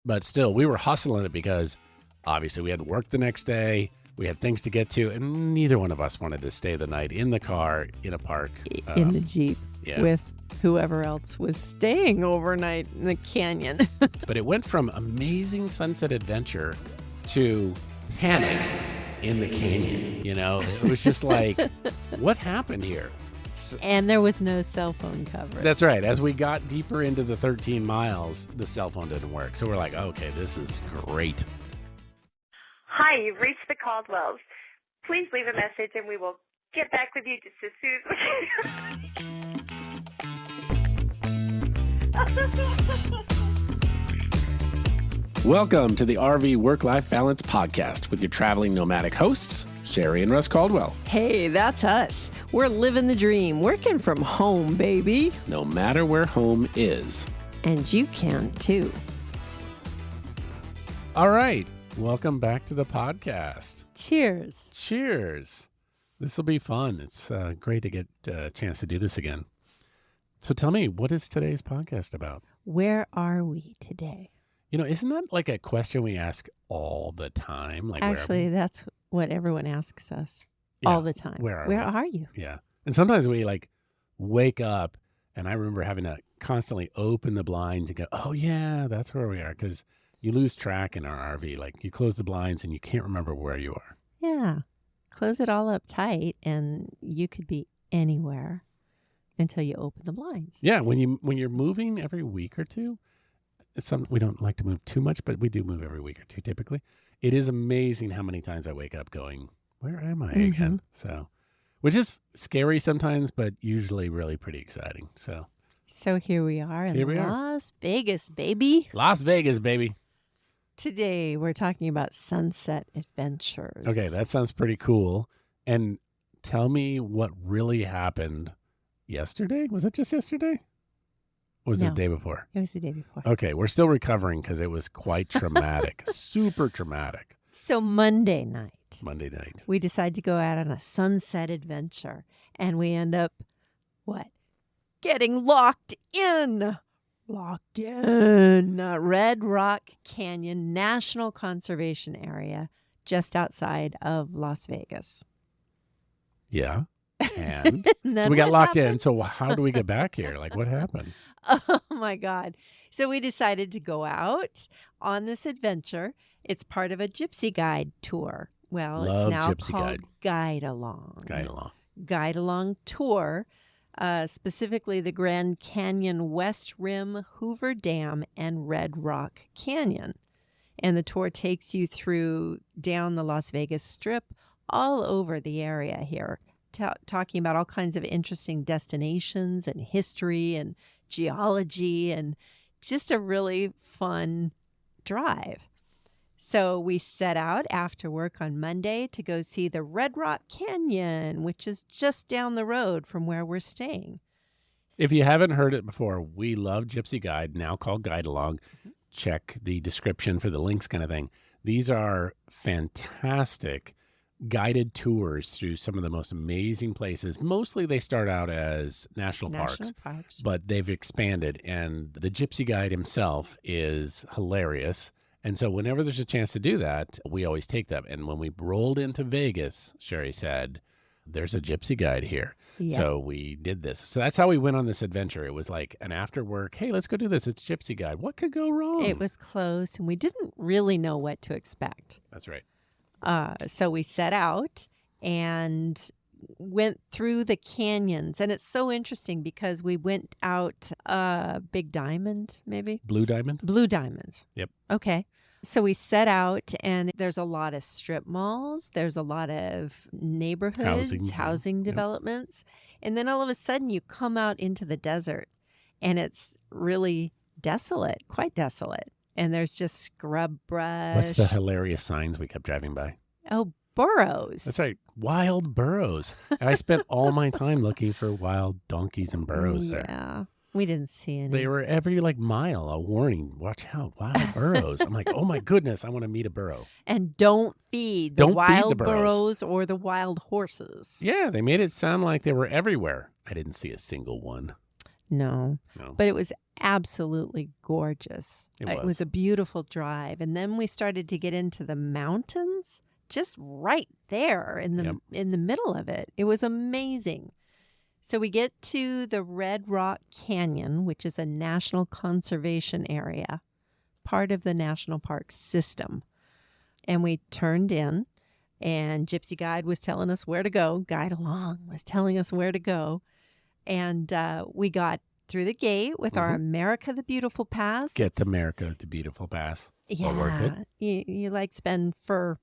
But still, we were hustling it because obviously we had work the next day. We had things to get to, and neither one of us wanted to stay the night in the car in a park. In the Jeep yeah. with whoever else was staying overnight in the canyon. But it went from amazing sunset adventure to panic in the canyon. You know, it was just like, what happened here? And there was no cell phone coverage. That's right. As we got deeper into the 13 miles, the cell phone didn't work. So we're like, okay, this is great. Hi, you've reached the Caldwells. Please leave a message and we will get back with you just as soon. Welcome to the RV Work-Life Balance Podcast with your traveling nomadic hosts, Sherry and Russ Caldwell. Hey, that's us. We're living the dream, working from home, baby. No matter where home is. And you can too. All right. Welcome back to the podcast. Cheers. Cheers. This will be fun. It's great to get a chance to do this again. So tell me, what is today's podcast about? Where are we today? You know, isn't that like a question we ask all the time? Like, actually, that's what everyone asks us all the time. Where are you? Yeah. And sometimes we like wake up and I remember having to constantly open the blinds and go, oh yeah, that's where we are. Because you lose track in our RV. Like you close the blinds and you can't remember where you are. Yeah. Close it all up tight and you could be anywhere until you open the blinds. Yeah. When you're moving every week or two, we don't like to move too much, but we do move every week or two typically. It is amazing how many times I wake up going, where am I again? So, which is scary sometimes, but usually really pretty exciting. So here we are in Las Vegas, baby. Las Vegas, baby. Today, we're talking about sunset adventures. Okay, that sounds pretty cool. And tell me what really happened yesterday. Was it just yesterday? Or was it the day before? It was the day before. Okay, we're still recovering because it was quite traumatic, super traumatic. So Monday night, we decide to go out on a sunset adventure. And we end up, what? Getting locked in Red Rock Canyon National Conservation Area just outside of Las Vegas. Yeah. And so we got locked in. So how do we get back here? Like, what happened? Oh, my God. So we decided to go out on this adventure. It's part of a Gypsy Guide tour. Well, Love it's now Gypsy called Guide. GuideAlong. GuideAlong tour. Specifically the Grand Canyon West Rim, Hoover Dam, and Red Rock Canyon. And the tour takes you down the Las Vegas Strip, all over the area here, talking about all kinds of interesting destinations and history and geology, and just a really fun drive. So we set out after work on Monday to go see the Red Rock Canyon, which is just down the road from where we're staying. If you haven't heard it before, we love Gypsy Guide, now called GuideAlong. Check the description for the links kind of thing. These are fantastic guided tours through some of the most amazing places. Mostly they start out as national parks, but they've expanded. And the Gypsy Guide himself is hilarious. And so whenever there's a chance to do that, we always take them. And when we rolled into Vegas, Sherry said, there's a Gypsy Guide here. Yeah. So we did this. So that's how we went on this adventure. It was like an after work, hey, let's go do this. It's Gypsy Guide. What could go wrong? It was close, and we didn't really know what to expect. That's right. So we set out and went through the canyons. And it's so interesting because we went out Big Diamond, maybe? Blue Diamond? Blue Diamond. Yep. Okay. So we set out, and there's a lot of strip malls. There's a lot of neighborhoods, housing developments. And then all of a sudden you come out into the desert, and it's really desolate, quite desolate. And there's just scrub brush. What's the hilarious signs we kept driving by? Oh, burros. That's right. Wild burros. And I spent all my time looking for wild donkeys and burros there. Yeah. We didn't see any. They were every mile, a warning. Watch out, wild burros. I'm like, oh my goodness, I want to meet a burro. And don't feed the wild burros or the wild horses. Yeah, they made it sound like they were everywhere. I didn't see a single one. No. But it was absolutely gorgeous. It was a beautiful drive. And then we started to get into the mountains, just right there in the middle of it. It was amazing. So we get to the Red Rock Canyon, which is a national conservation area, part of the national park system. And we turned in, and Gypsy Guide was telling us where to go. GuideAlong was telling us where to go. And we got through the gate with our America the Beautiful Pass. Get the America the Beautiful Pass. Yeah. Well worth it. You like spend for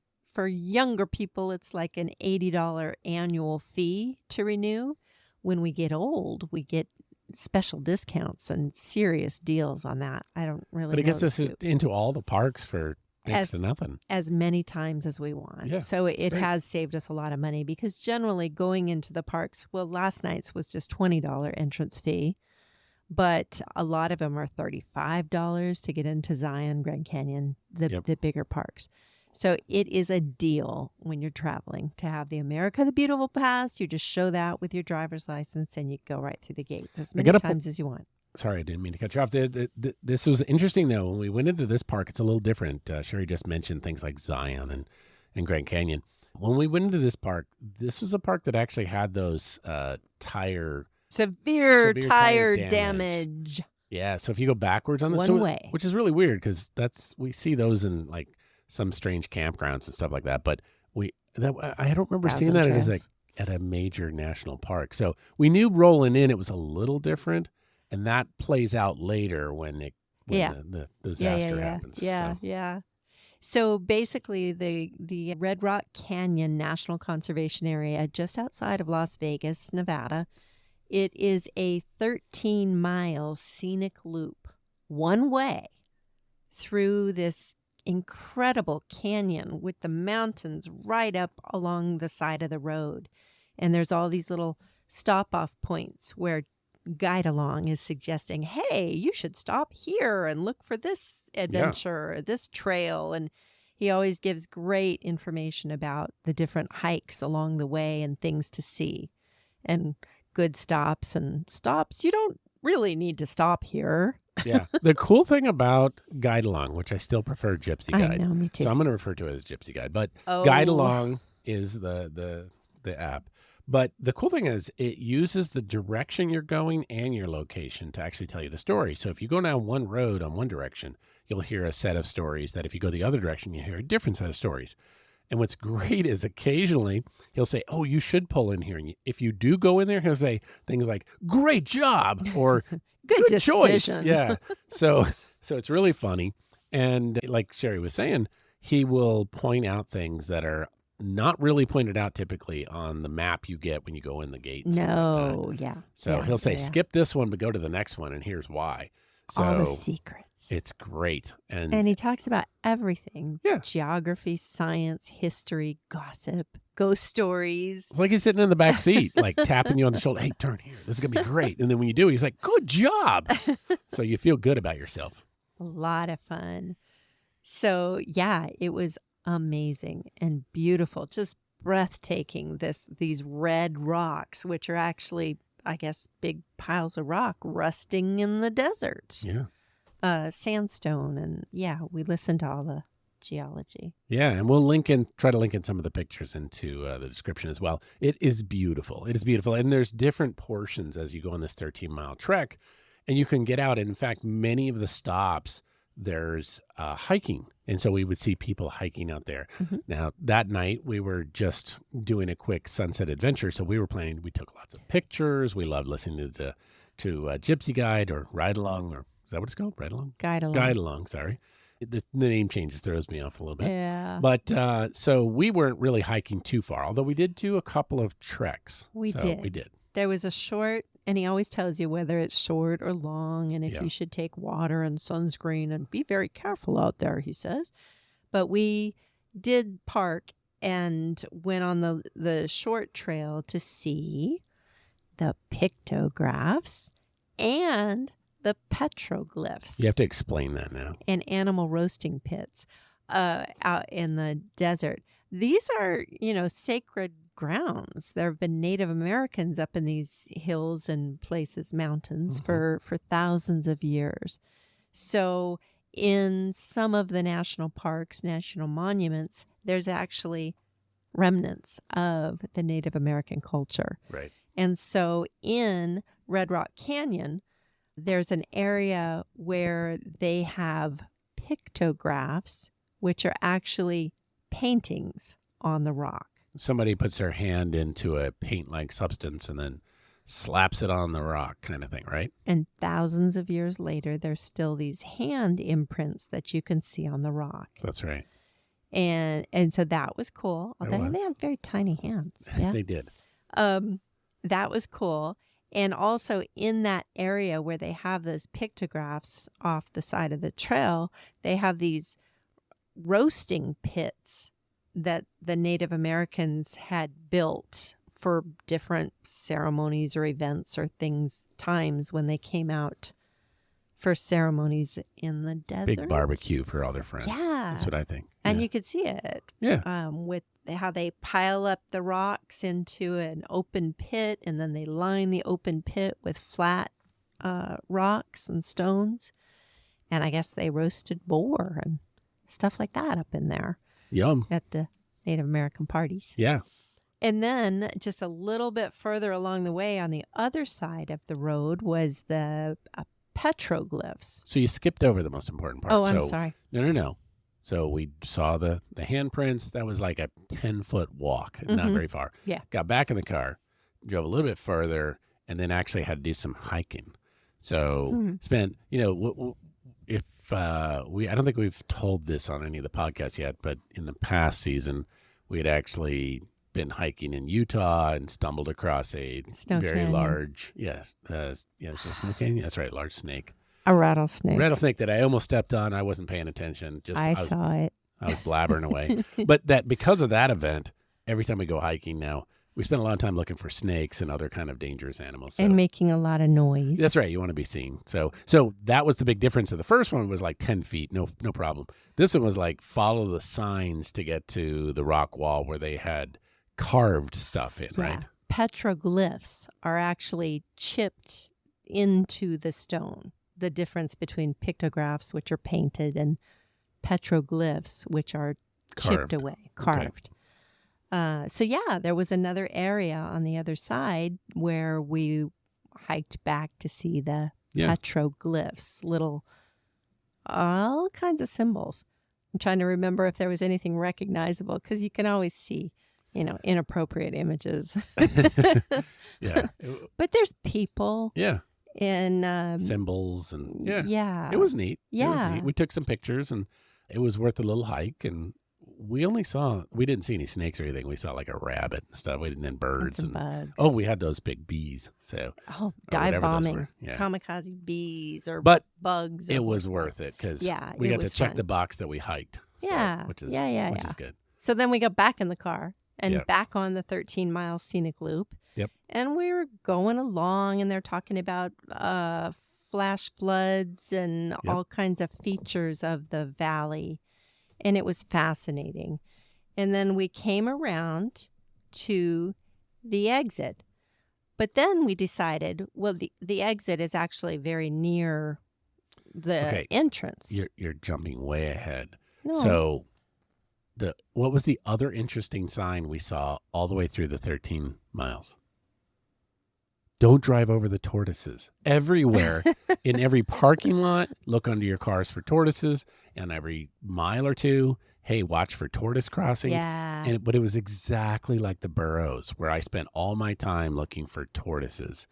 younger people, it's like an $80 annual fee to renew. When we get old, we get special discounts and serious deals on that. I don't really know. But it gets us into all the parks for next to nothing. As many times as we want. Yeah, so it has saved us a lot of money because generally going into the parks, well, last night's was just $20 entrance fee, but a lot of them are $35 to get into Zion, Grand Canyon, the bigger parks. So it is a deal when you're traveling to have the America the Beautiful Pass. You just show that with your driver's license and you go right through the gates as many times as you want. Sorry, I didn't mean to cut you off. This was interesting, though. When we went into this park, it's a little different. Sherry just mentioned things like Zion and Grand Canyon. When we went into this park, this was a park that actually had those severe tire damage. Yeah, so if you go backwards on this, way, which is really weird because we see those in like some strange campgrounds and stuff like that. But I don't remember seeing that at a major national park. So we knew rolling in it was a little different, and that plays out later when the disaster happens. Yeah. So basically, the Red Rock Canyon National Conservation Area, just outside of Las Vegas, Nevada, it is a 13-mile scenic loop, one way, through this incredible canyon with the mountains right up along the side of the road. And there's all these little stop-off points where GuideAlong is suggesting, hey, you should stop here and look for this adventure, this trail. And he always gives great information about the different hikes along the way and things to see and good stops and stops. You don't really need to stop here. Yeah. The cool thing about GuideAlong, which I still prefer Gypsy Guide. I know, me too. So I'm going to refer to it as Gypsy Guide, but GuideAlong is the app. But the cool thing is it uses the direction you're going and your location to actually tell you the story. So if you go down one road on one direction, you'll hear a set of stories that if you go the other direction, you hear a different set of stories. And what's great is occasionally he'll say, oh, you should pull in here. And if you do go in there, he'll say things like, great job, or good choice. Yeah. So it's really funny. And like Sherry was saying, he will point out things that are not really pointed out typically on the map you get when you go in the gates. No, So he'll say, skip this one, but go to the next one, and here's why. So all the secrets. It's great. And he talks about everything. Yeah. Geography, science, history, gossip, ghost stories. It's like he's sitting in the back seat, like tapping you on the shoulder. Hey, turn here. This is going to be great. And then when you do, he's like, good job. So you feel good about yourself. A lot of fun. So, yeah, it was amazing and beautiful. Just breathtaking. These red rocks, which are actually, I guess, big piles of rock rusting in the desert. Yeah. Sandstone. And we listened to all the geology. Yeah. And we'll try to link in some of the pictures into the description as well. It is beautiful. It is beautiful. And there's different portions as you go on this 13-mile trek, and you can get out. And in fact, many of the stops, there's hiking. And so we would see people hiking out there. Mm-hmm. Now, that night, we were just doing a quick sunset adventure. So we took lots of pictures. We loved listening to Gypsy Guide or Ride-Along, or is that what it's called? Ride-Along? GuideAlong. GuideAlong, sorry. The name changes throws me off a little bit. Yeah. But so we weren't really hiking too far, although we did do a couple of treks. We did. There was a short, and he always tells you whether it's short or long, and if you should take water and sunscreen and be very careful out there, he says. But we did park and went on the short trail to see the pictographs and the petroglyphs. You have to explain that now. And animal roasting pits out in the desert. These are, sacred grounds. There have been Native Americans up in these hills and places, mountains, for thousands of years. So in some of the national parks, national monuments, there's actually remnants of the Native American culture. Right. And so in Red Rock Canyon, there's an area where they have pictographs, which are actually paintings on the rock. Somebody puts their hand into a paint-like substance and then slaps it on the rock kind of thing, right? And thousands of years later, there's still these hand imprints that you can see on the rock. That's right. And so that was cool. Although they had very tiny hands. Yeah. They did. That was cool. And also in that area where they have those pictographs off the side of the trail, they have these roasting pits that the Native Americans had built for different ceremonies or events or times when they came out for ceremonies in the desert. Big barbecue for all their friends. Yeah. That's what I think. And you could see it. Yeah. With how they pile up the rocks into an open pit, and then they line the open pit with flat rocks and stones. And I guess they roasted boar and stuff like that up in there. Yum. At the Native American parties. Yeah. And then just a little bit further along the way on the other side of the road was the petroglyphs. So you skipped over the most important part. Oh, I'm sorry. No. So we saw the handprints. That was like a 10-foot walk, not very far. Yeah. Got back in the car, drove a little bit further, and then actually had to do some hiking. So spent, I don't think we've told this on any of the podcasts yet, but in the past season, we had actually been hiking in Utah and stumbled across a Snow very canyon. large, so snow canyon. That's right, large snake. A rattlesnake. Rattlesnake that I almost stepped on. I wasn't paying attention. I saw it. I was blabbering away. But because of that event, every time we go hiking now, we spend a lot of time looking for snakes and other kind of dangerous animals. So. And making a lot of noise. That's right. You want to be seen. So that was the big difference. So the first one was like 10 feet, no problem. This one was like follow the signs to get to the rock wall where they had carved stuff in, right? Petroglyphs are actually chipped into the stone. The difference between pictographs, which are painted, and petroglyphs, which are chipped away, carved. Okay. There was another area on the other side where we hiked back to see the petroglyphs, little, all kinds of symbols. I'm trying to remember if there was anything recognizable, because you can always see, inappropriate images. Yeah. But there's people. Yeah. And symbols and it was neat. Yeah. It was neat. We took some pictures and it was worth a little hike, and we didn't see any snakes or anything. We saw like a rabbit and stuff. We didn't have birds and bugs. Oh, we had those big bees. So dive bombing, kamikaze bees or bugs. It was worth it because we got to check the box that we hiked. Which is good. So then we got back in the car and back on the 13-mile scenic loop. Yep. And we were going along, and they're talking about flash floods and all kinds of features of the valley. And it was fascinating. And then we came around to the exit. But then we decided, well, the exit is actually very near the entrance. You're jumping way ahead. No. So what was the other interesting sign we saw all the way through the 13 miles? Don't drive over the tortoises. Everywhere, in every parking lot, look under your cars for tortoises. And every mile or two, hey, watch for tortoise crossings. Yeah. But it was exactly like the burrows, where I spent all my time looking for tortoises.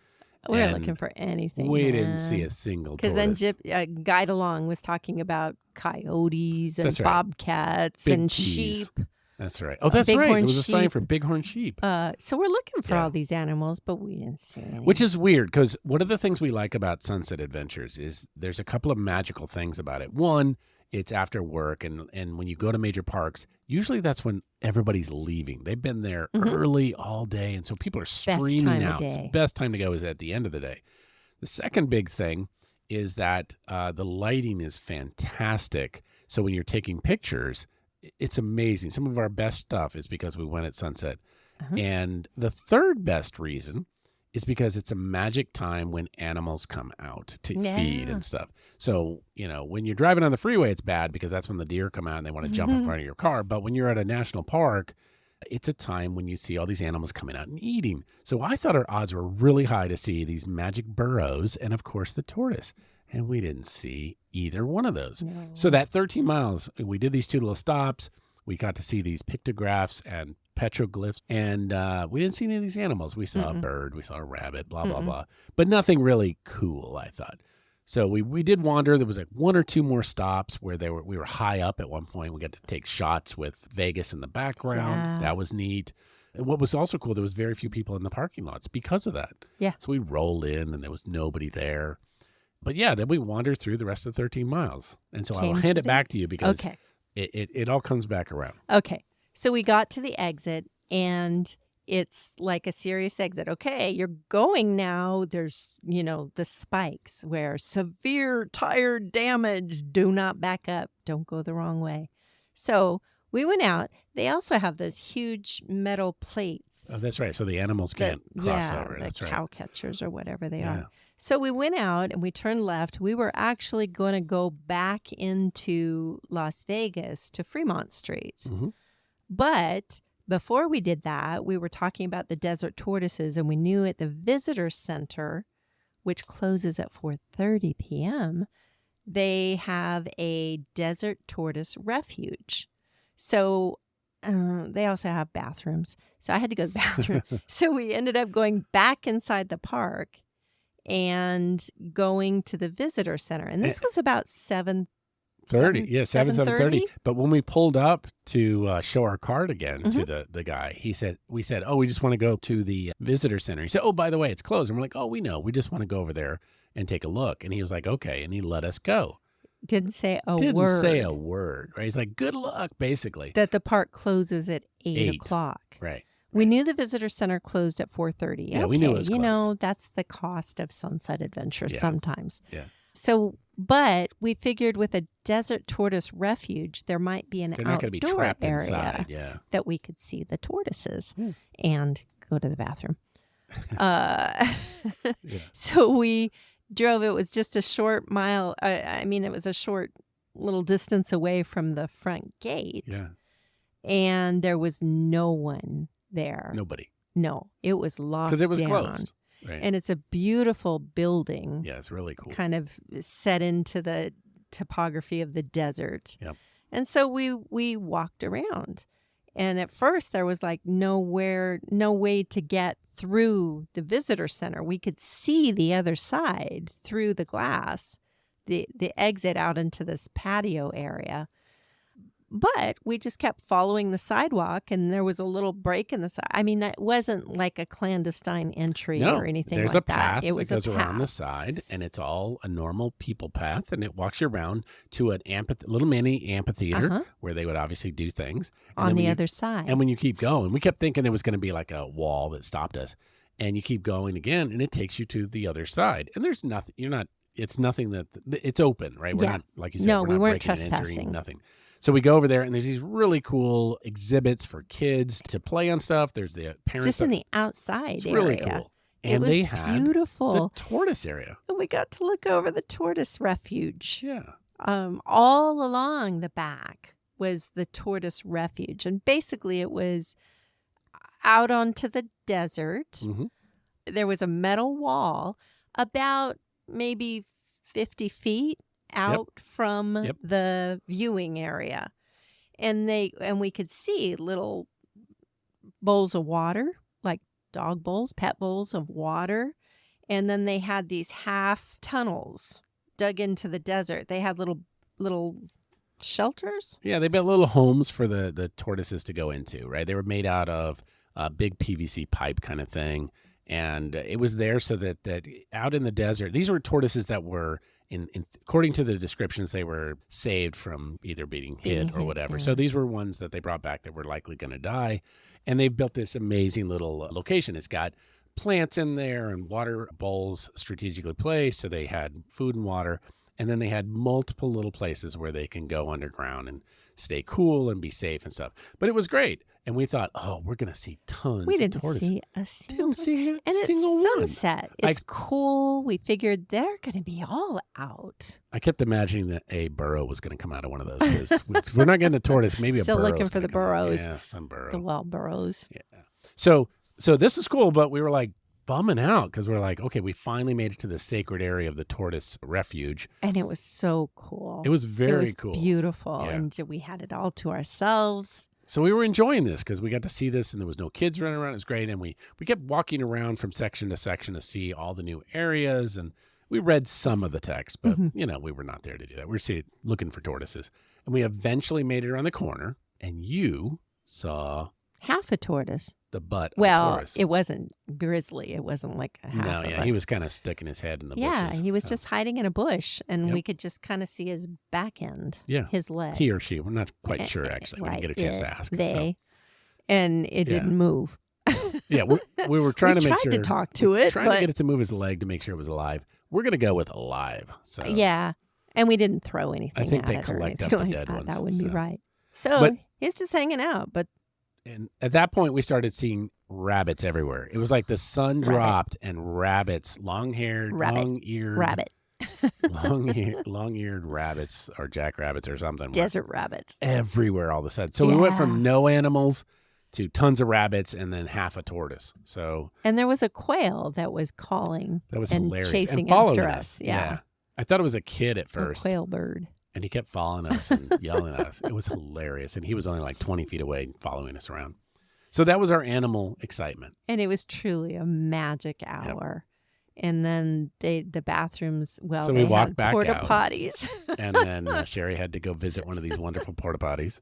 We weren't looking for anything. We didn't see a single tortoise. Because then GuideAlong was talking about coyotes and bobcats Big and cheese. sheep. That's right. Oh, that's right. There was a sign for bighorn sheep. So we're looking for all these animals, but we didn't see any. Which is weird, because one of the things we like about Sunset Adventures is there's a couple of magical things about it. One, it's after work, and when you go to major parks, usually that's when everybody's leaving. They've been there early all day, and so people are streaming out. It's the best time to go is at the end of the day. The second big thing is that the lighting is fantastic. So when you're taking pictures, it's amazing. Some of our best stuff is because we went at sunset. And the third best reason is because it's a magic time when animals come out to feed and stuff. So, when you're driving on the freeway, it's bad because that's when the deer come out and they want to jump in front of your car. But when you're at a national park, it's a time when you see all these animals coming out and eating. So I thought our odds were really high to see these magic burros and, of course, the tortoise. And we didn't see either one of those. No. So that 13 miles, we did these 2 little stops. We got to see these pictographs and petroglyphs, and we didn't see any of these animals. We saw a bird, we saw a rabbit, blah, blah, blah, but nothing really cool, I thought. So we did wander. There was like 1 or 2 more stops where we were high up at one point. We got to take shots with Vegas in the background. Yeah. That was neat. And what was also cool, there was very few people in the parking lots because of that. Yeah. So we rolled in, and there was nobody there. But yeah, then we wandered through the rest of the 13 miles. And so I'll hand it back to you because it all comes back around. Okay. So we got to the exit, and it's like a serious exit. Okay, you're going now. There's, the spikes where severe tire damage. Do not back up. Don't go the wrong way. So we went out. They also have those huge metal plates. Oh, that's right. So the animals can't cross over. That's right. Cow catchers or whatever they are. So we went out and we turned left. We were actually going to go back into Las Vegas to Fremont Street. Mm-hmm. But before we did that, we were talking about the desert tortoises, and we knew at the visitor center, which closes at 4:30 p.m., they have a desert tortoise refuge. So they also have bathrooms. So I had to go to the bathroom. So we ended up going back inside the park and going to the visitor center. And this was about 7:30. 7:30. But when we pulled up to show our card again to the guy, we said, oh, we just want to go to the visitor center. He said, oh, by the way, it's closed. And we're like, oh, we know. We just want to go over there and take a look. And he was like, okay. And he let us go. Didn't say a word. Right? He's like, good luck, basically. That the park closes at 8 o'clock. Right. We knew the visitor center closed at 4:30. Yeah, we knew it was closed. That's the cost of Sunset Adventure sometimes. Yeah. So, but we figured with a desert tortoise refuge, there might be an outdoor area inside, that we could see the tortoises and go to the bathroom. So we drove. It was just a short mile. It was a short little distance away from the front gate. Yeah. And there was no one there. Nobody. No, it was locked because it was down. Closed. Right. And it's a beautiful building. Yeah, it's really cool. Kind of set into the topography of the desert. Yep. And so we walked around. And at first there was like no way to get through the visitor center. We could see the other side through the glass, the exit out into this patio area. But we just kept following the sidewalk, and there was a little break in the side. It wasn't like a clelandestine entry or anything like that. There's a path that goes around the side, and it's all a normal people path, and it walks you around to an little mini amphitheater where they would obviously do things. And on the other side. And when you keep going, we kept thinking there was going to be like a wall that stopped us, and you keep going again, and it takes you to the other side. And there's nothing. It's nothing that it's open, right? We're not, like you said, we weren't trespassing. trespassing. Nothing. So we go over there, and there's these really cool exhibits for kids to play on stuff. There's the parents. Just in the outside it's area. Really cool. And they had beautiful. The tortoise area. And we got to look over the tortoise refuge. Yeah. All along the back was the tortoise refuge. And basically it was out onto the desert. Mm-hmm. There was a metal wall about maybe 50 feet out from the viewing area. And we could see little bowls of water, like dog bowls, pet bowls of water. And then they had these half tunnels dug into the desert. They had little shelters. Yeah, they built little homes for the tortoises to go into, right? They were made out of a big PVC pipe kind of thing. And it was there so that out in the desert, these were tortoises that were, according to the descriptions, they were saved from either being hit or whatever. Yeah. So these were ones that they brought back that were likely going to die. And they built this amazing little location. It's got plants in there and water bowls strategically placed. So they had food and water. And then they had multiple little places where they can go underground and stay cool and be safe and stuff. But it was great. And we thought, oh, we're going to see tons We of didn't tortoises. see a single Didn't see a And it's single one. sunset. It's cool. We figured they're going to be all out. I kept imagining that a burrow was going to come out of one of those. 'Cause we're not getting a tortoise. Maybe Still a burrow. looking for the burrows. Yeah, some burrow. The wild burrows. Yeah. So this was cool, but we were like bumming out because we're like, okay, we finally made it to the sacred area of the tortoise refuge. And it was so cool. It was very it was cool. Beautiful. Yeah. And we had it all to ourselves. So we were enjoying this because we got to see this and there was no kids running around. It was great. And we kept walking around from section to section to see all the new areas. And we read some of the text, but, we were not there to do that. We were looking for tortoises. And we eventually made it around the corner and you saw Half a tortoise. the butt of a Well, tortoise. it wasn't grizzly. It wasn't like a half No, of yeah, it. he was kind of sticking his head in the Yeah, bushes. he was so. just hiding in a bush, and Yep. we could just kind of see his back end, Yeah. his leg. He or she. We're not quite sure, actually. We Right, didn't get a chance to ask. They, and it Yeah. didn't move. Yeah, we were trying We to make tried sure. to talk to it, Trying to but- get it to move his leg to make sure it was alive. We're going to go with alive. So Yeah, and we didn't throw anything. think at they it or collect anything up the like dead that. ones, That wouldn't be so. right. So But- he's just hanging out, but And at that point, we started seeing rabbits everywhere. It was like the sun Rabbit. dropped and rabbits, long-haired, Rabbit. long-eared, rabbit, long-eared rabbits or jackrabbits or something. were desert rabbits. everywhere all of a sudden. So we went Yeah. from no animals to tons of rabbits and then half a tortoise. So And there was a quail that was calling that was and hilarious. chasing and following after us. us. Yeah. I thought it was a kid at a first. quail bird. And he kept following us and yelling at us. It was hilarious. And he was only like 20 feet away following us around. So that was our animal excitement. And it was truly a magic hour. And then the bathrooms, well, So we they walked had back porta out. potties. And then Sherry had to go visit one of these wonderful porta potties.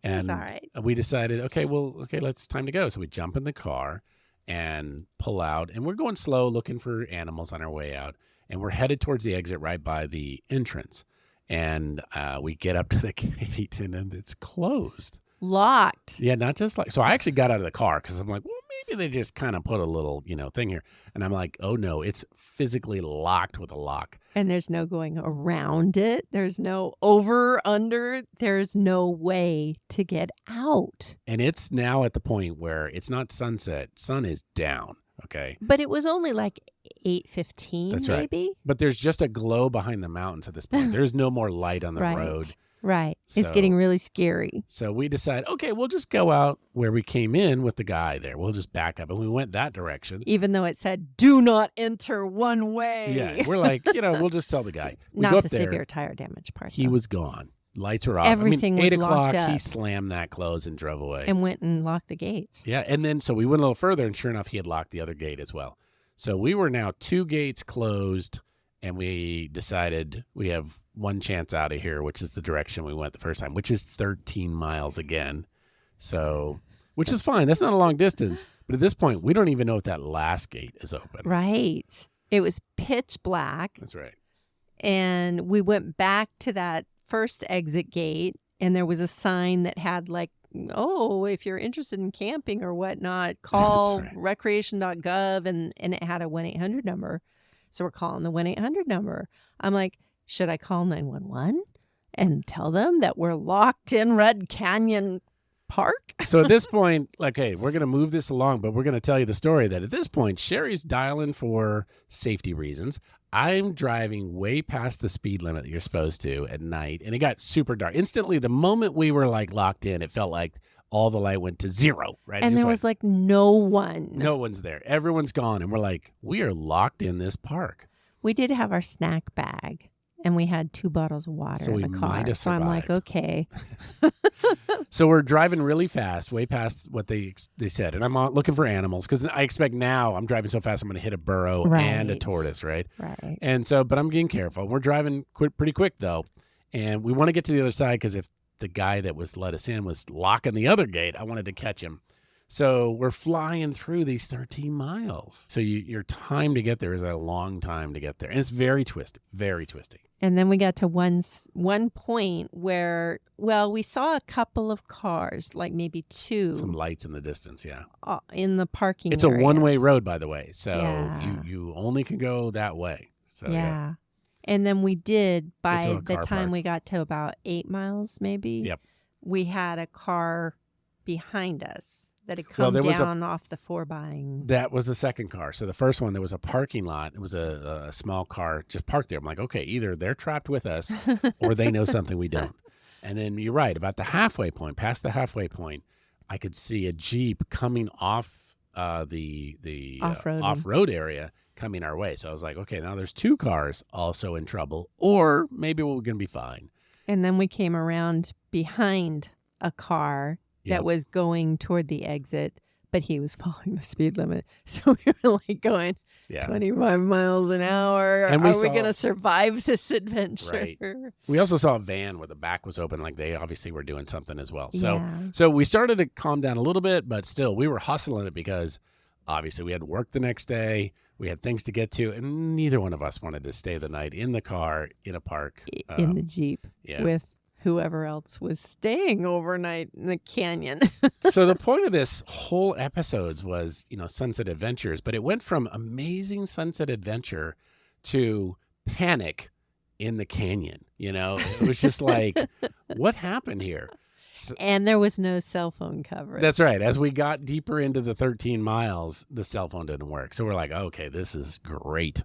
And all right. we decided, okay, it's time to go. So we jump in the car and pull out. And we're going slow looking for animals on our way out. And we're headed towards the exit right by the entrance. And we get up to the gate and it's closed. Locked. Yeah, not just like, so I actually got out of the car because I'm like, well, maybe they just kind of put a little, thing here. And I'm like, oh no, it's physically locked with a lock. And there's no going around it. There's no over, under. There's no way to get out. And it's now at the point where it's not sunset, sun is down. Okay. But it was only like 8:15, That's right. maybe. But there's just a glow behind the mountains at this point. There's no more light on the Right. road. Right. It's So- getting really scary. So we decide, okay, we'll just go out where we came in with the guy there. We'll just back up. And we went that direction. Even though it said, do not enter one way. Yeah. We're like, we'll just tell the guy. We go Not up the there. severe tire damage part. He though. was gone. Lights were off. Everything 8 was o'clock, locked he up. slammed that closed and drove away. And went and locked the gates. Yeah. And then, so we went a little further and sure enough, he had locked the other gate as well. So we were now 2 gates closed and we decided we have one chance out of here, which is the direction we went the first time, which is 13 miles again. So, which is fine. That's not a long distance. But at this point, we don't even know if that last gate is open. Right. It was pitch black. That's right. And we went back to that first exit gate, and there was a sign that had like, oh, if you're interested in camping or whatnot, call right. recreation.gov, and it had a 1-800 number. So we're calling the 1-800 number. I'm like, should I call 911 and tell them that we're locked in Red Canyon Park? So at this point, like, hey, we're going to move this along, but we're going to tell you the story that at this point, Sherry's dialing for safety reasons. I'm driving way past the speed limit that you're supposed to at night, and it got super dark. Instantly, the moment we were like locked in, it felt like all the light went to zero, right? And Just there was like no one. no one's there. Everyone's gone, and we're like, we are locked in this park. We did have our snack bag, and we had 2 bottles of water So in we the car. might have So I'm like, survived. okay. So we're driving really fast, way past what they said, and I'm looking for animals because I expect now I'm driving so fast I'm going to hit a burrow and a Right. tortoise, right? Right. And so, but I'm getting careful. We're driving pretty quick though, and we want to get to the other side because if the guy that was let us in was locking the other gate, I wanted to catch him. So we're flying through these 13 miles. So your time to get there is a long time to get there, and it's very twisty, very twisty. And then we got to one point where, well, we saw a couple of cars, like maybe 2 Some lights in the distance, yeah. in the parking It's a areas. one-way road, by the way, so Yeah. you only can go that way. So yeah. And then we did, Get to by a the car time park. we got to about 8 miles, maybe, Yep. we had a car behind us that had Well, come there was down off the 4-by. That was the second car. So the first one, there was a parking lot. It was a small car just parked there. I'm like, okay, either they're trapped with us or they know something we don't. And then you're right, about the halfway point, past the halfway point, I could see a Jeep coming off the Off-roading. off-road area coming our way. So I was like, okay, now there's two cars also in trouble, or maybe we're going to be fine. And then we came around behind a car Yep. that was going toward the exit, but he was following the speed limit. So we were like going 25 miles an hour. And Are we we saw- going to survive this adventure? Right. We also saw a van where the back was open, like they obviously were doing something as well. So, Yeah. so we started to calm down a little bit, but still we were hustling it because obviously we had work the next day. We had things to get to, and neither one of us wanted to stay the night in the car in a park. In the Jeep yeah. with whoever else was staying overnight in the canyon. So the point of this whole episode was, Sunset Adventures, but it went from amazing sunset adventure to panic in the canyon. It was just like, what happened here? So, And there was no cell phone coverage. that's right. As we got deeper into the 13 miles, the cell phone didn't work. So we're like, okay, this is great.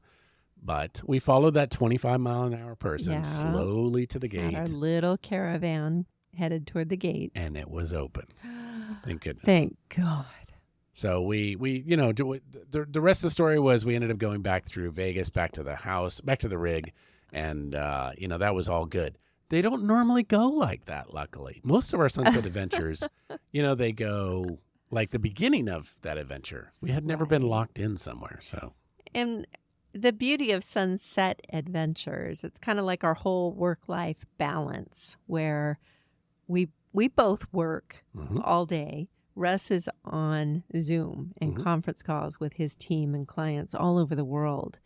But we followed that 25-mile-an-hour person Yeah. slowly to the Had gate, our little caravan headed toward the gate. and it was open. Thank goodness. Thank God. So we the rest of the story was we ended up going back through Vegas, back to the house, back to the rig, and that was all good. They don't normally go like that, luckily. Most of our sunset adventures, they go like the beginning of that adventure. We had never been Right. locked in somewhere, so. And the beauty of sunset adventures, it's kind of like our whole work-life balance where we both work Mhm. all day. Russ is on Zoom and Mhm. conference calls with his team and clients all over the world.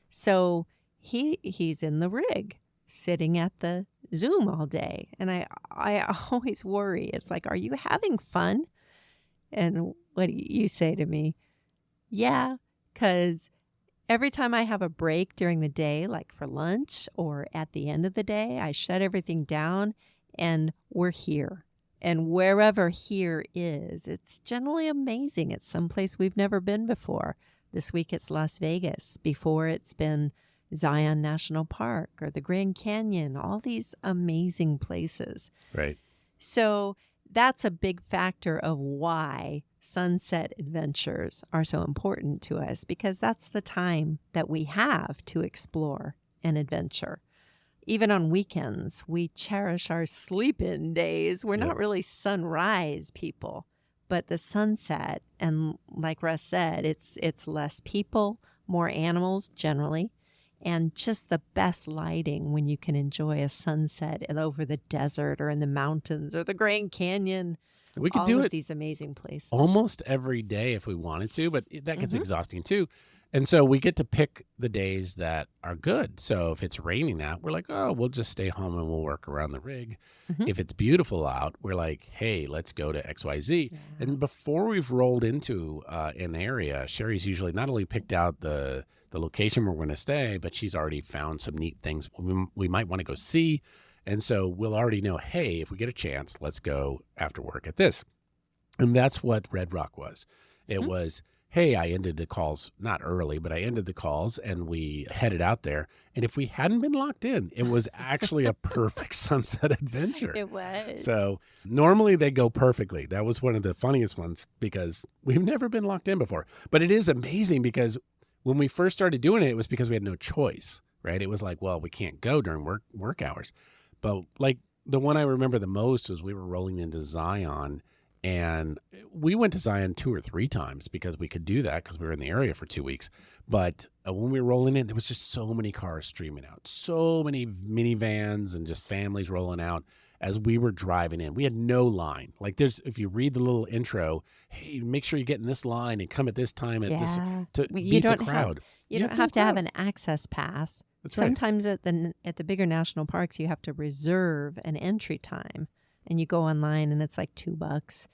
So he's in the rig sitting at the Zoom all day. And I always worry. It's like, are you having fun? And what do you say to me? Yeah, because every time I have a break during the day, like for lunch or at the end of the day, I shut everything down and we're here. And wherever here is, it's generally amazing. It's someplace we've never been before. This week it's Las Vegas. Before it's been Zion National Park or the Grand Canyon, all these amazing places. Right. So that's a big factor of why sunset adventures are so important to us, because that's the time that we have to explore and adventure. Even on weekends, we cherish our sleep-in days. We're Yep. not really sunrise people, but the sunset, and like Russ said, it's less people, more animals generally, and just the best lighting when you can enjoy a sunset over the desert or in the mountains or the Grand Canyon. We could all do of it these amazing places. almost every day if we wanted to, but that gets Mhm. exhausting too. And so we get to pick the days that are good. So if it's raining out, we're like, oh, we'll just stay home and we'll work around the rig. Mhm. If it's beautiful out, we're like, hey, let's go to XYZ. Yeah. And before we've rolled into an area, Sherry's usually not only picked out the location where we're going to stay, but she's already found some neat things we might want to go see. And so we'll already know, hey, if we get a chance, let's go after work at this. And that's what Red Rock was. It Mhm. was, hey, I ended the calls, not early, but I ended the calls and we headed out there. And if we hadn't been locked in, it was actually a perfect sunset adventure. It was. So normally they go perfectly. That was one of the funniest ones because we've never been locked in before. But it is amazing because when we first started doing it, it was because we had no choice, right? It was like, well, we can't go during work hours. But like the one I remember the most was we were rolling into Zion, and we went to Zion 2 or 3 times because we could do that because we were in the area for 2 weeks. But when we were rolling in, there was just so many cars streaming out, so many minivans and just families rolling out as we were driving in. We had no line. Like if you read the little intro, hey, make sure you get in this line and come at this time at this Yeah. to You beat the don't crowd. You don't have to have an access pass. That's right. Sometimes at the bigger national parks, you have to reserve an entry time, and you go online, and it's like $2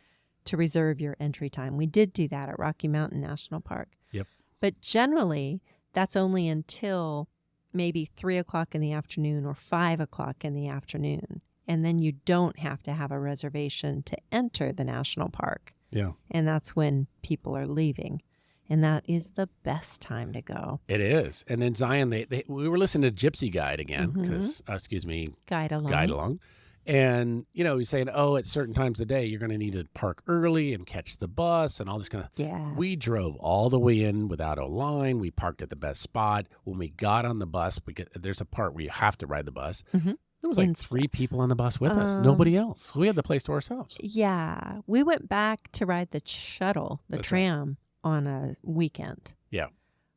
to reserve your entry time. We did do that at Rocky Mountain National Park. Yep. But generally, that's only until maybe 3 o'clock in the afternoon or 5 o'clock in the afternoon. And then you don't have to have a reservation to enter the national park. Yeah. And that's when people are leaving. And that is the best time to go. It is. And in Zion, we were listening to Gypsy Guide again, because, GuideAlong. And, he's saying, at certain times of the day, you're going to need to park early and catch the bus and all this kind of. Yeah. We drove all the way in without a line. We parked at the best spot. When we got on the bus, there's a part where you have to ride the bus. Mm-hmm. There was like 3 people on the bus with us. Nobody else. We had the place to ourselves. Yeah. We went back to ride the shuttle, the tram, on a weekend. Yeah.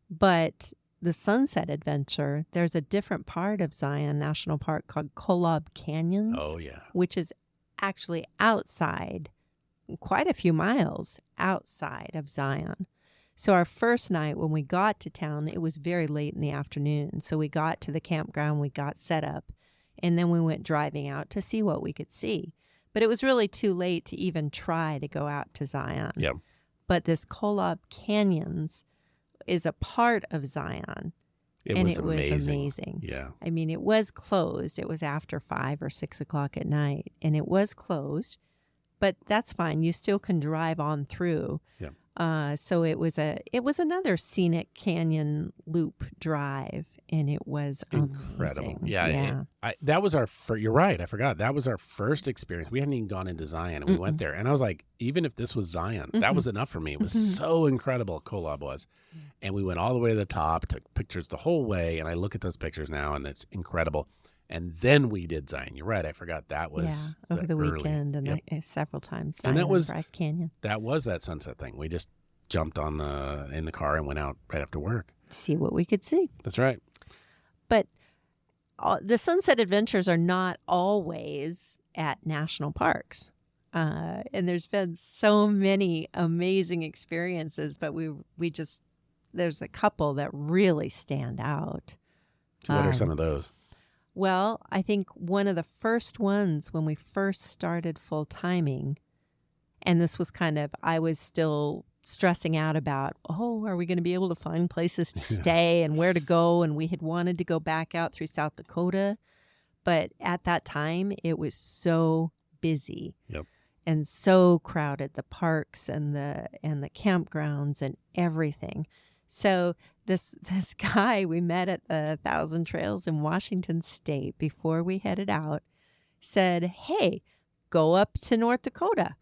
But the Sunset Adventure, there's a different part of Zion National Park called Kolob Canyons. Oh, yeah. Which is actually outside, quite a few miles outside of Zion. So our first night when we got to town, it was very late in the afternoon. So we got to the campground, we got set up, and then we went driving out to see what we could see. But it was really too late to even try to go out to Zion. Yeah. But this Kolob Canyons is a part of Zion. It was amazing. Yeah. I mean, it was closed. It was after 5 or 6 o'clock at night, and it was closed. But that's fine. You still can drive on through. Yeah. So it was another scenic canyon loop drive, and it was incredible. Amazing. Yeah. That was our first. You're right. I forgot. That was our first experience. We hadn't even gone into Zion, and we went there. And I was like, even if this was Zion, that was enough for me. It was so incredible. Kolob was, and we went all the way to the top, took pictures the whole way. And I look at those pictures now, and it's incredible. And then we did Zion. You're right. I forgot that was over the weekend and several times. Zion, and that was Bryce Canyon. That was that sunset thing. We just jumped on in the car and went out right after work. See what we could see. That's right. But the Sunset Adventures are not always at national parks. And there's been so many amazing experiences, but there's a couple that really stand out. So what are some of those? Well, I think one of the first ones when we first started full timing, and this was I was still stressing out about, are we going to be able to find places to stay and where to go? And we had wanted to go back out through South Dakota. But at that time, it was so busy and so crowded, the parks and the campgrounds and everything. So this guy we met at the Thousand Trails in Washington State before we headed out said, hey, go up to North Dakota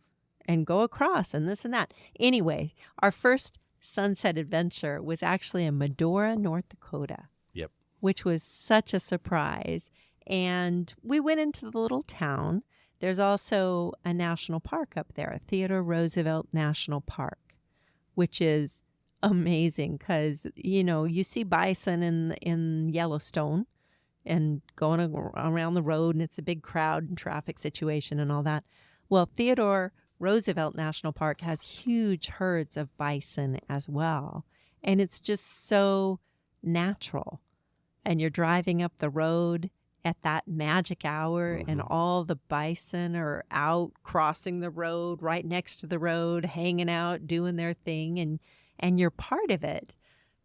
and go across and this and that. Anyway, our first sunset adventure was actually in Medora, North Dakota. Yep. Which was such a surprise. And we went into the little town. There's also a national park up there, Theodore Roosevelt National Park, which is amazing because, you see bison in Yellowstone and going around the road, and it's a big crowd and traffic situation and all that. Well, Theodore Roosevelt National Park has huge herds of bison as well. And it's just so natural. And you're driving up the road at that magic hour, and all the bison are out crossing the road, right next to the road, hanging out, doing their thing, and you're part of it.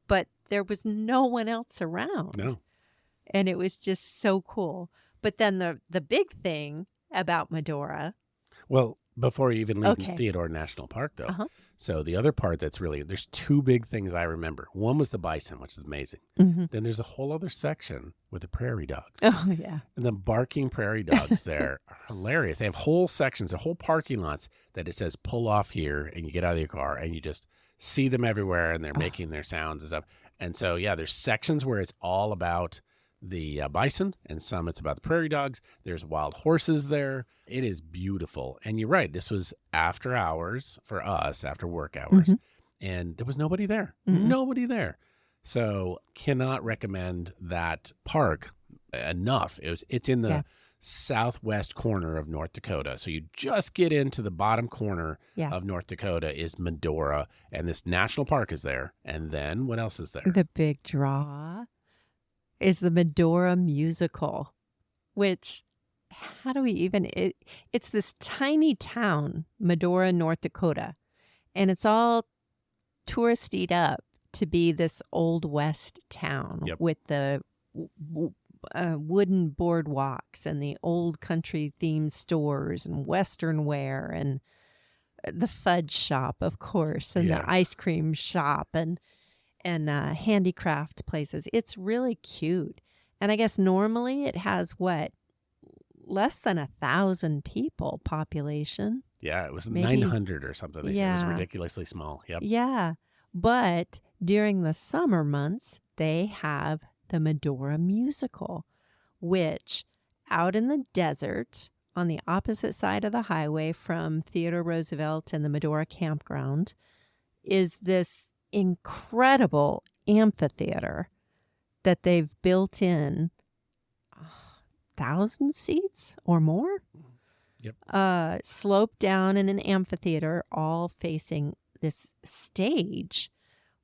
But there was no one else around. No. And it was just so cool. But then the big thing about Medora. Well, before you even leave Theodore National Park, though. So the other part there's 2 big things I remember. One was the bison, which is amazing. Then there's a whole other section with the prairie dogs. Oh, yeah. And the barking prairie dogs there are hilarious. They have whole sections, whole parking lots that it says pull off here, and you get out of your car and you just see them everywhere, and they're making their sounds and stuff. And so, there's sections where it's all about the bison, and some it's about the prairie dogs. There's wild horses there. It is beautiful. And you're right. This was after hours for us, after work hours. And there was nobody there. Nobody there. So cannot recommend that park enough. It's in the southwest corner of North Dakota. So you just get into the bottom corner of North Dakota is Medora, and this national park is there. And then what else is there? The big draw is the Medora musical, which, how do we even, it's this tiny town, Medora, North Dakota, and it's all touristied up to be this Old West town with the wooden boardwalks and the old country themed stores and Western wear and the fudge shop, of course, and the ice cream shop and handicraft places. It's really cute. And I guess normally it has less than 1,000 people population. Yeah, it was Maybe, 900 or something. They said it was ridiculously small. Yep. Yeah. But during the summer months, they have the Medora musical, which out in the desert on the opposite side of the highway from Theodore Roosevelt and the Medora campground is this incredible amphitheater that they've built in 1,000 seats or more. Yep. Sloped down in an amphitheater, all facing this stage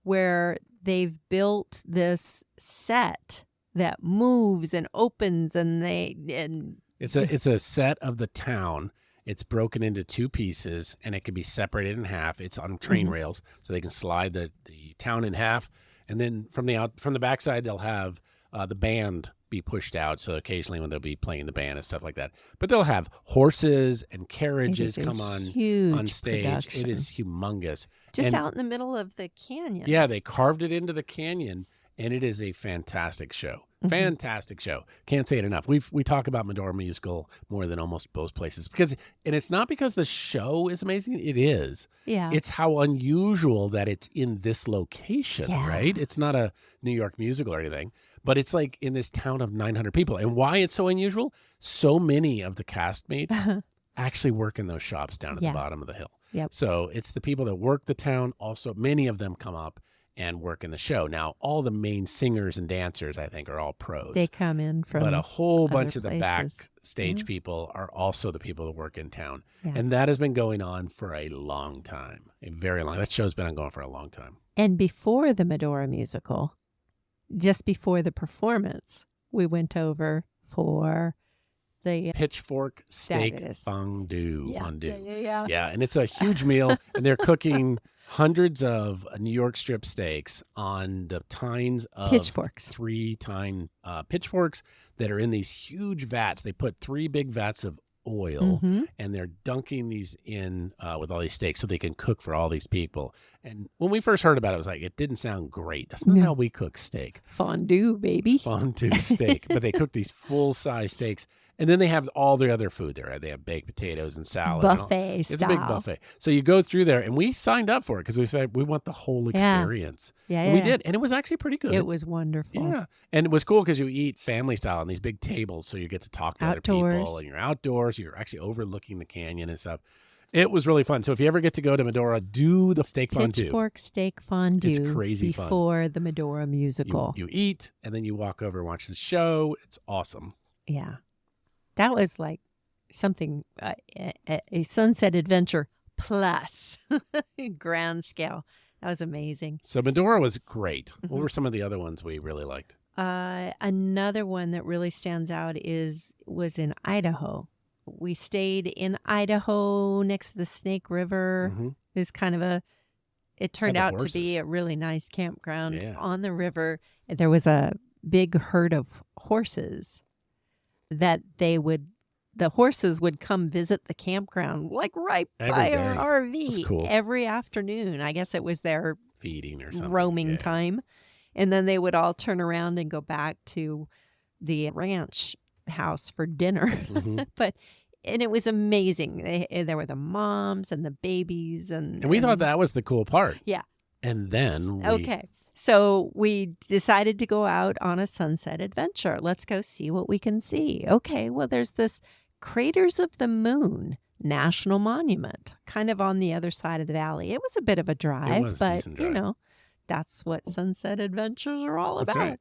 where they've built this set that moves and opens, and it's a set of the town. It's broken into two pieces, and it can be separated in half. It's on train rails, so they can slide the town in half. And then from the backside, they'll have the band be pushed out. So occasionally when they'll be playing the band and stuff like that. But they'll have horses and carriages come on stage. Production. It is humongous. Just out in the middle of the canyon. Yeah, they carved it into the canyon, and it is a fantastic show. Fantastic show. Can't say it enough. We talk about Medora Musical more than almost both places and it's not because the show is amazing. It is. Yeah. It's how unusual that it's in this location, right? It's not a New York musical or anything, but it's like in this town of 900 people. And why it's so unusual? So many of the castmates actually work in those shops down at the bottom of the hill. Yep. So it's the people that work the town. Also, many of them come up and work in the show. Now, all the main singers and dancers, I think, are all pros. They come in from But a whole bunch of the places. backstage people are also the people that work in town. Yeah. And that has been going on for a long time, a very long. That show's been ongoing for a long time. And before the Medora musical, just before the performance, we went over for the Pitchfork steak fondue. Yeah, and it's a huge meal, and they're cooking hundreds of New York strip steaks on the tines of pitchforks. 3-tine pitchforks that are in these huge vats. They put 3 big vats of oil, and they're dunking these in with all these steaks so they can cook for all these people. And when we first heard about it, it was like, it didn't sound great. That's not how we cook steak. Fondue, baby. Fondue steak. But they cook these full-size steaks. And then they have all their other food there. They have baked potatoes and salad. Buffet style. It's a big buffet. So you go through there, and we signed up for it because we said we want the whole experience. Yeah, and we did. And it was actually pretty good. It was wonderful. Yeah. And it was cool because you eat family style on these big tables, so you get to talk to other people. And you're outdoors. You're actually overlooking the canyon and stuff. It was really fun. So if you ever get to go to Medora, do the steak fondue. Pitchfork steak fondue. It's crazy fun. Before the Medora musical. You eat, and then you walk over and watch the show. It's awesome. Yeah. That was like something, a sunset adventure plus grand scale. That was amazing. So Medora was great. What were some of the other ones we really liked? Another one that really stands out was in Idaho. We stayed in Idaho next to the Snake River. It's kind of it turned out to be a really nice campground on the river. There was a big herd of horses that the horses would come visit the campground, like right by our RV. That's cool. Every afternoon. I guess it was their feeding or something. Roaming time. And then they would all turn around and go back to the ranch house for dinner. And it was amazing. There were the moms and the babies. And we thought that was the cool part. Yeah. And then So we decided to go out on a sunset adventure. Let's go see what we can see. Okay, well, there's this Craters of the Moon National Monument, kind of on the other side of the valley. It was a bit of a drive, but, that's what sunset adventures are all about. Right.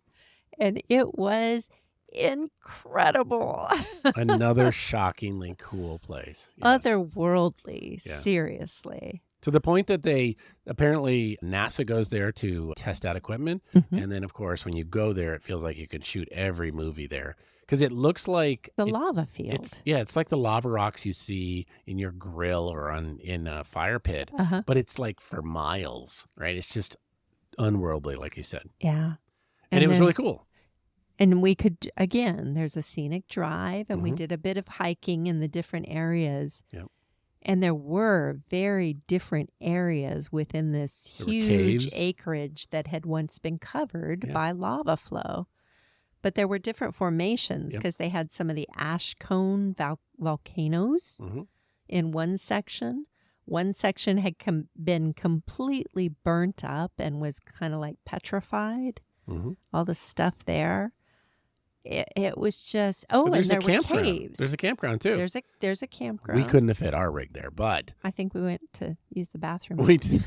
And it was incredible. Another shockingly cool place. Yes. Otherworldly, seriously. To the point that apparently NASA goes there to test out equipment. And then, of course, when you go there, it feels like you can shoot every movie there. Because it looks like the lava field. It's like the lava rocks you see in your grill or in a fire pit. But it's like for miles, right? It's just unworldly, like you said. Yeah. And it was really cool. And we could, again, there's a scenic drive, and we Mhm. did a bit of hiking in the different areas. Yep. And there were very different areas within this There were huge caves. acreage that had once been covered Yeah. by lava flow. But there were different formations Yep. because they had some of the ash cone volcanoes Mhm. in one section. One section had been completely burnt up and was kind of like petrified. Mhm. All the stuff there. It was just But and there's there a were campground. caves. There's a campground too. There's a campground. We couldn't have fit our rig there, but I think we went to use the bathroom. we did.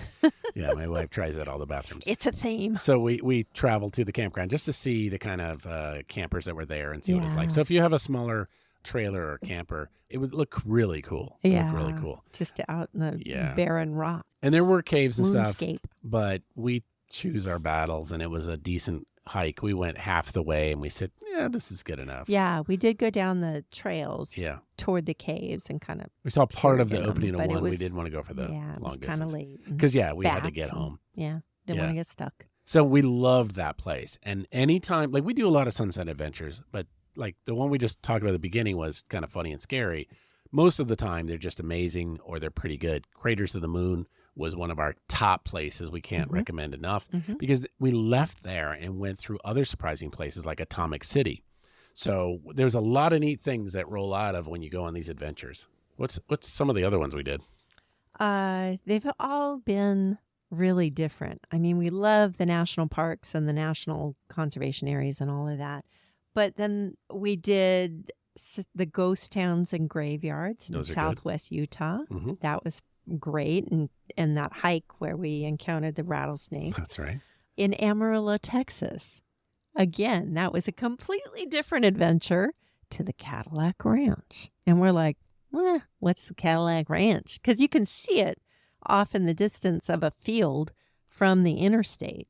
Yeah, my wife tries at all the bathrooms. It's a theme. So we traveled to the campground just to see the kind of campers that were there and see what it's like. Yeah. So if you have a smaller trailer or camper, it would look really cool. It Yeah. looked really cool. Just out in the Yeah. barren rocks. And there were caves and stuff, Moonscape. but we choose our battles, and it was a decent hike. We went half the way, and we said, yeah, this is good enough. Yeah, we did go down the trails Yeah. toward the caves and kind of, We saw part of the Carried them, opening of but it one. We was- didn't want to go for the yeah, it was long kind of distance. late. Because, yeah, we had to Bats get and- home. Yeah, didn't Yeah. want to get stuck. So we loved that place. And anytime, like we do a lot of sunset adventures, but like the one we just talked about at the beginning was kind of funny and scary. Most of the time, they're just amazing or they're pretty good. Craters of the Moon was one of our top places we can't Mhm. recommend enough Mhm. because we left there and went through other surprising places like Atomic City. So there's a lot of neat things that roll out of when you go on these adventures. What's some of the other ones we did? They've all been really different. I mean, we love the national parks and the national conservation areas and all of that. But then we did the ghost towns and graveyards in Those are good. Southwest Utah. Mm-hmm. That was great. And that hike where we encountered the rattlesnake. That's right. In Amarillo, Texas. Again, that was a completely different adventure to the Cadillac Ranch. And we're like, what's the Cadillac Ranch? Because you can see it off in the distance of a field from the interstate.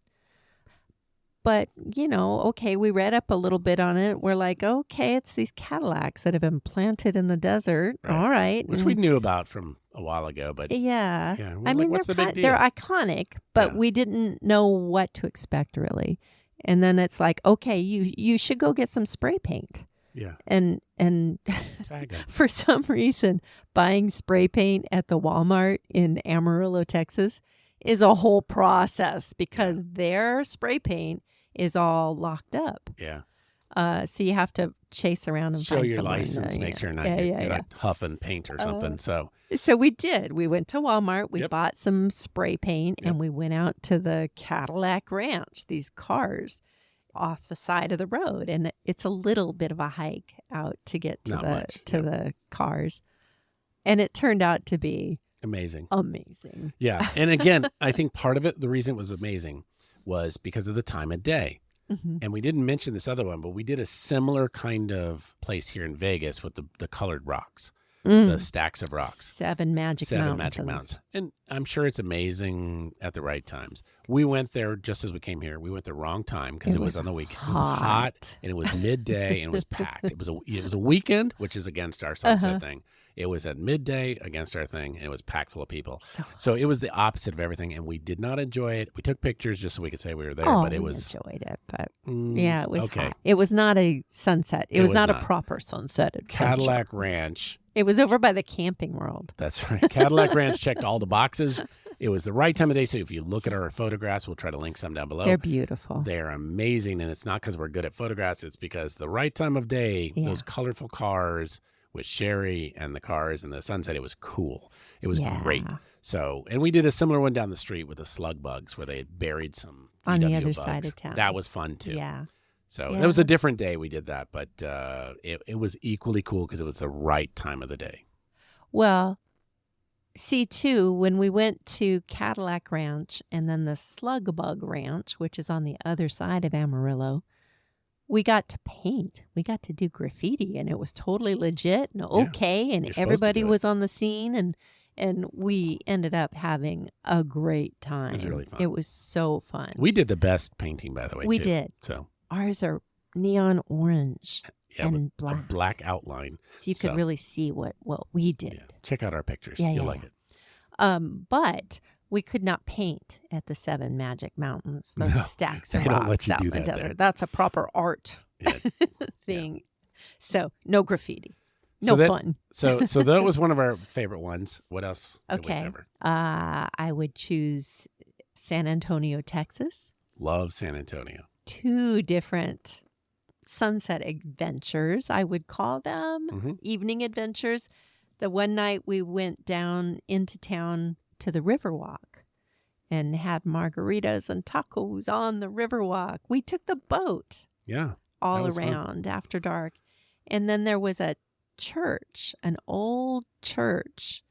But, okay, we read up a little bit on it. We're like, okay, it's these Cadillacs that have been planted in the desert. Right. All right. Which we knew about from a while ago, but Yeah. yeah, we're I like, mean, what's the big deal? they're iconic, but Yeah. we didn't know what to expect really. And then it's like, okay, you should go get some spray paint. Yeah. And Tag 'em. for some reason, buying spray paint at the Walmart in Amarillo, Texas is a whole process because their spray paint is all locked up. Yeah. So you have to chase around and Show find your someone. license, make sure you're not huffing paint or something. So we did. We went to Walmart. We Yep. bought some spray paint, Yep. and we went out to the Cadillac Ranch, these cars off the side of the road. And it's a little bit of a hike out to get to Not much. the cars. And it turned out to be amazing. amazing. Yeah. And again, I think part of it, the reason it was amazing was because of the time of day. Mhm. And we didn't mention this other one, but we did a similar kind of place here in Vegas with the colored rocks, the stacks of rocks. Seven magic mountains. And I'm sure it's amazing at the right times. We went there just as we came here. We went the wrong time because it was on the weekend. It was hot and it was midday and it was packed. It was a weekend, which is against our sunset thing. It was at midday against our thing, and it was packed full of people. So it was the opposite of everything, and we did not enjoy it. We took pictures just so we could say we were there, but it we was enjoyed it, but it was okay. hot. It was not a sunset. It was not a proper sunset adventure. Cadillac Ranch. It was over by the Camping World. That's right. Cadillac Ranch checked all the boxes. It was the right time of day. So if you look at our photographs, we'll try to link some down below. They're beautiful. They're amazing. And it's not because we're good at photographs. It's because the right time of day, those colorful cars with Sherry and the cars and the sunset, it was cool. It was great. So, and we did a similar one down the street with the slug bugs where they had buried some on the VW other bugs. side of town. That was fun too. Yeah. So it was a different day we did that, but it was equally cool because it was the right time of the day. Well, see, too, when we went to Cadillac Ranch and then the Slug Bug Ranch, which is on the other side of Amarillo, we got to paint. We got to do graffiti, and it was totally legit and okay, and everybody was on the scene, and we ended up having a great time. It was really fun. It was so fun. We did the best painting, by the way, We too. did. So Ours are neon orange and with a black outline. so you could really see what we did. Yeah. Check out our pictures. Yeah, You'll yeah, like it. But We could not paint at the 7 Magic Mountains. Those No, stacks of they don't let rocks you out do in the that there. desert. That's a proper art Yeah. thing. So no graffiti. So No fun. So that was one of our favorite ones. What else did we Okay. cover? I would choose San Antonio, Texas. Love San Antonio. 2 different sunset adventures, I would call them. Mhm. Evening adventures. The one night we went down into town to the Riverwalk and had margaritas and tacos on the Riverwalk. We took the boat Yeah. all was fun. around after dark. And then there was a church, an old church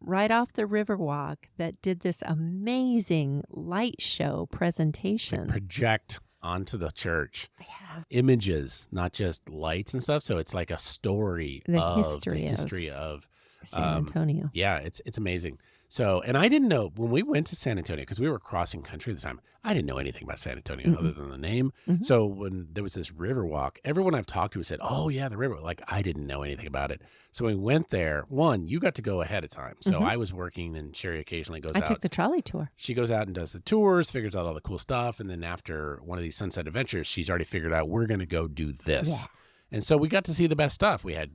right off the Riverwalk that did this amazing light show They presentation. project onto the church Yeah. images, not just lights and stuff. So it's like a story The of history the of history of San Antonio. Yeah, it's amazing. So, and I didn't know when we went to San Antonio, because we were crossing country at the time, I didn't know anything about San Antonio Mm-mm. other than the name. Mhm. So when there was this river walk, everyone I've talked to said, oh yeah, the river. Like I didn't know anything about it. So when we went there, one, you got to go ahead of time. So Mhm. I was working and Sherry occasionally goes I out. took the trolley tour. She goes out and does the tours, figures out all the cool stuff. And then after one of these sunset adventures, she's already figured out we're going to go do this. Yeah. And so we got to see the best stuff. We had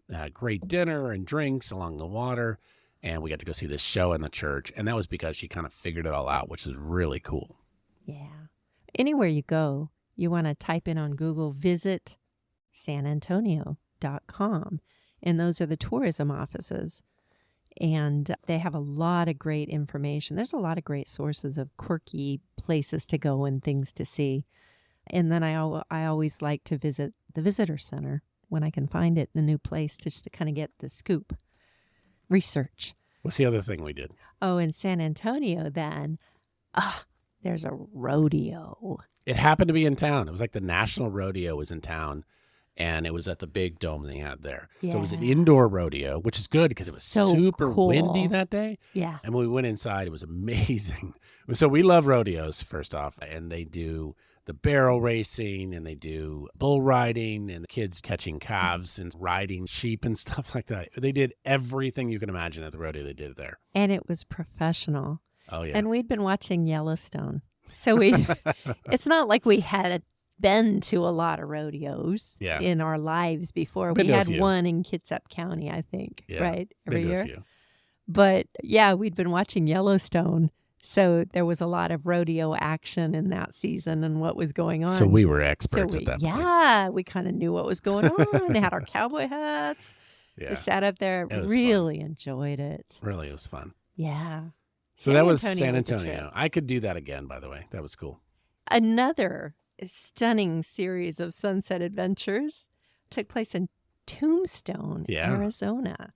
a great dinner and drinks along the water, and we got to go see this show in the church. And that was because she kind of figured it all out, which is really cool. Yeah. Anywhere you go, you want to type in on Google, visit sanantonio.com. And those are the tourism offices. And they have a lot of great information. There's a lot of great sources of quirky places to go and things to see. And then I always like to visit the visitor center when I can find it in a new place just to kind of get the scoop. Research. What's the other thing we did? Oh, in San Antonio then, there's a rodeo. It happened to be in town. It was like the National Rodeo was in town, and it was at the big dome they had there. So it was an Yeah. indoor rodeo, which is good because it was So super cool. windy that day. Yeah. And when we went inside, it was amazing. So we love rodeos, first off, and they do the barrel racing, and they do bull riding, and the kids catching calves and riding sheep and stuff like that. They did everything you can imagine at the rodeo. They did it there. And it was professional. Oh, yeah. And we'd been watching Yellowstone. So it's not like we had been to a lot of rodeos Yeah. in our lives before. Been We to a had few. one in Kitsap County, I think, Yeah. right? Every Been to a year. few. But yeah, we'd been watching Yellowstone. So there was a lot of rodeo action in that season and what was going on. So we were experts So at that point. yeah, we kind of knew what was going on. Had our cowboy hats. We Yeah. sat up there, It was really enjoyed it. Really, it was fun. Yeah. So San that was Antonio San was a trip. Antonio. I could do that again, by the way. That was cool. Another stunning series of sunset adventures took place in Tombstone, Yeah. Arizona,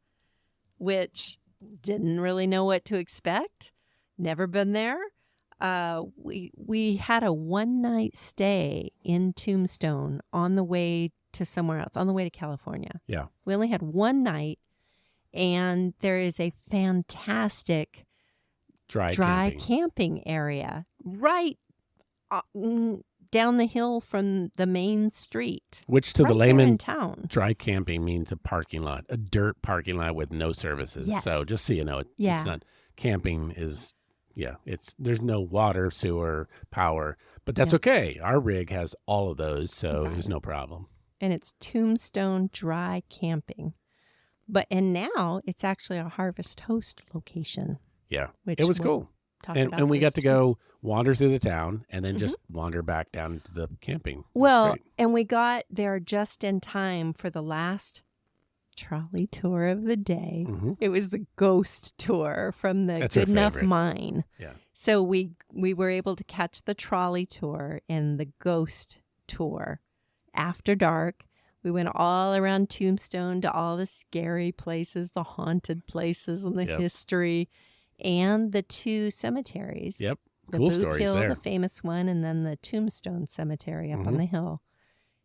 which didn't really know what to expect. Never been there. We had a one-night stay in Tombstone on the way to somewhere else, on the way to California. Yeah. We only had one night, and there is a fantastic Dry camping. camping area right down the hill from the main street. Which to the right there in layman, town. dry camping means a parking lot, a dirt parking lot with no services. Yes. So just so you know, Yeah. it's not camping is, there's no water, sewer, power, but that's Yeah. okay. Our rig has all of those, so it was Right. no problem. And it's Tombstone Dry Camping. And now it's actually a Harvest Host location. Yeah. Which It was we'll cool. talk And about we got this to too. go wander through the town and then just wander back down to the camping. It was Well, great. and we got there just in time for the last trolley tour of the day. Mhm. It was the ghost tour from the That's our Good Enough favorite. Mine. Yeah. So we were able to catch the trolley tour and the ghost tour after dark. We went all around Tombstone to all the scary places, the haunted places, and the Yep. history, and the 2 cemeteries. Yep. The Cool Boot stories Hill, there. the famous one, and then the Tombstone Cemetery up on Mhm. the hill.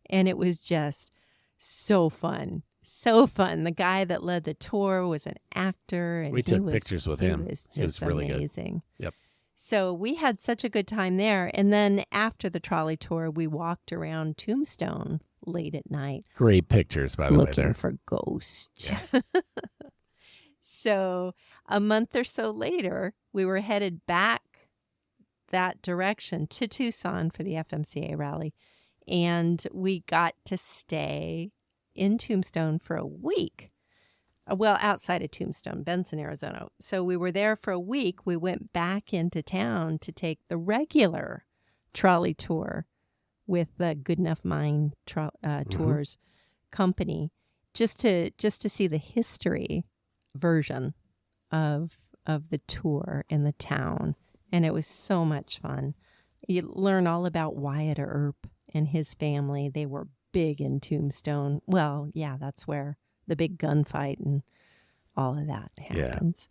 And it was just so fun. So fun. The guy that led the tour was an actor. And We he took was- pictures with he him. was It was just really good. amazing. Yep. So we had such a good time there. And then after the trolley tour, we walked around Tombstone late at night Great pictures, by the way, looking there. for ghosts. Yeah. So a month or so later, we were headed back that direction to Tucson for the FMCA rally. And we got to stay in Tombstone for a week. Well, outside of Tombstone, Benson, Arizona. So we were there for a week. We went back into town to take the regular trolley tour with the Good Enough Mine Tours company, just to see the history version of the tour in the town. And it was so much fun. You learn all about Wyatt Earp and his family. They were big in Tombstone. Well, yeah, that's where the big gunfight and all of that happens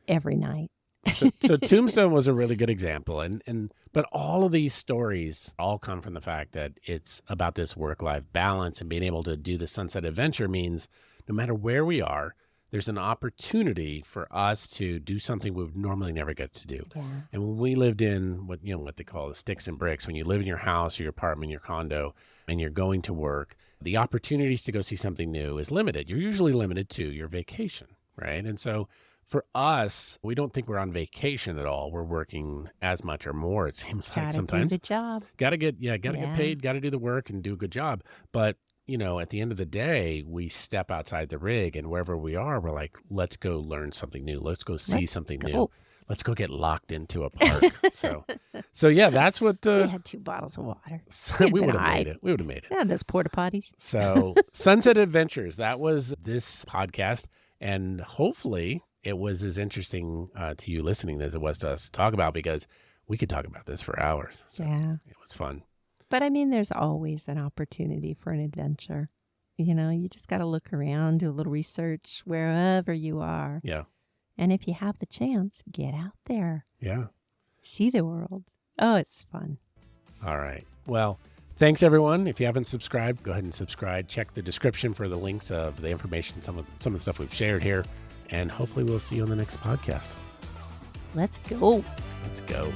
every night. So Tombstone was a really good example. But all of these stories all come from the fact that it's about this work-life balance, and being able to do the Sunset Adventure means no matter where we are, there's an opportunity for us to do something we would normally never get to do. Yeah. And when we lived in what they call the sticks and bricks, when you live in your house or your apartment, your condo, and you're going to work, the opportunities to go see something new is limited. You're usually limited to your vacation, right? And so for us, we don't think we're on vacation at all. We're working as much or more, it seems like sometimes. Gotta do the job. Gotta get paid, gotta do the work and do a good job. But at the end of the day, we step outside the rig, and wherever we are, we're like, let's go learn something new. Let's go see something new. Let's go get locked into a park. So yeah, that's what we had 2 bottles of water. So we would have made it. We would have made it. Yeah, those porta potties. So Sunset Adventures, that was this podcast. And hopefully it was as interesting to you listening as it was to us to talk about, because we could talk about this for hours. So it was fun. But I mean, there's always an opportunity for an adventure. You just got to look around, do a little research wherever you are. Yeah. And if you have the chance, get out there. Yeah. See the world. Oh, it's fun. All right. Well, thanks, everyone. If you haven't subscribed, go ahead and subscribe. Check the description for the links of the information, some of the stuff we've shared here. And hopefully we'll see you on the next podcast. Let's go. Let's go.